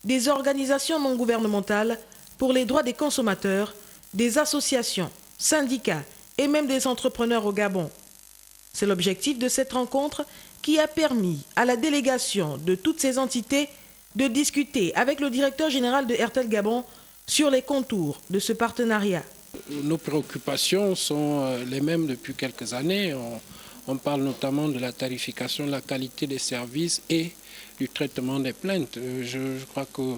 des organisations non gouvernementales pour les droits des consommateurs, des associations, syndicats et même des entrepreneurs au Gabon. C'est l'objectif de cette rencontre qui a permis à la délégation de toutes ces entités de discuter avec le directeur général de Airtel Gabon sur les contours de ce partenariat. Nos préoccupations sont les mêmes depuis quelques années. On parle notamment de la tarification, de la qualité des services et du traitement des plaintes. Je crois que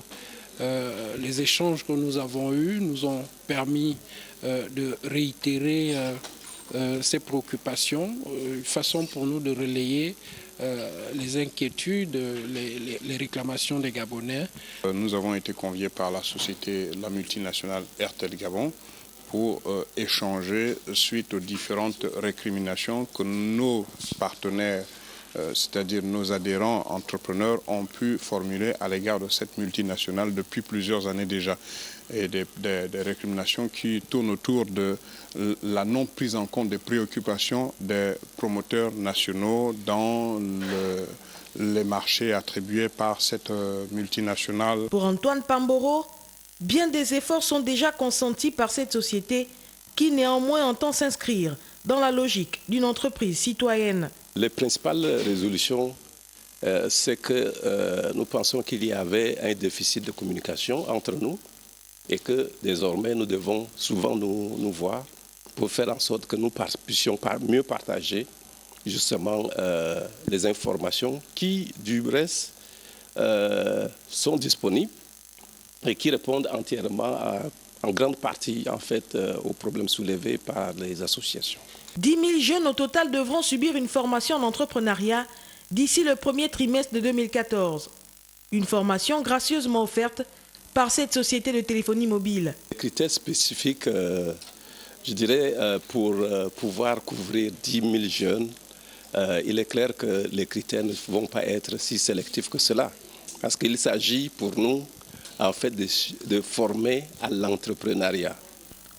les échanges que nous avons eus nous ont permis de réitérer ces préoccupations, une façon pour nous de relayer les inquiétudes, les réclamations des Gabonais. Nous avons été conviés par la société, la multinationale Airtel Gabon, pour échanger suite aux différentes récriminations que nos partenaires, c'est-à-dire nos adhérents entrepreneurs, ont pu formuler à l'égard de cette multinationale depuis plusieurs années déjà. Et des récriminations qui tournent autour de la non prise en compte des préoccupations des promoteurs nationaux dans les marchés attribués par cette multinationale. Pour Antoine Pamboro, bien des efforts sont déjà consentis par cette société qui néanmoins entend s'inscrire dans la logique d'une entreprise citoyenne. Les principales résolutions, c'est que nous pensons qu'il y avait un déficit de communication entre nous et que désormais nous devons souvent nous voir pour faire en sorte que nous puissions mieux partager justement les informations qui du reste sont disponibles et qui répondent entièrement en grande partie en fait aux problèmes soulevés par les associations. 10 000 jeunes au total devront subir une formation en entrepreneuriat d'ici le premier trimestre de 2014. Une formation gracieusement offerte par cette société de téléphonie mobile. Les critères spécifiques, je dirais, pour pouvoir couvrir 10 000 jeunes, il est clair que les critères ne vont pas être si sélectifs que cela. Parce qu'il s'agit pour nous, en fait, de former à l'entrepreneuriat.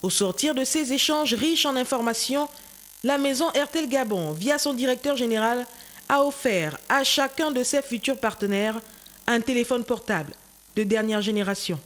Au sortir de ces échanges riches en informations, la maison Airtel Gabon, via son directeur général, a offert à chacun de ses futurs partenaires un téléphone portable de dernière génération.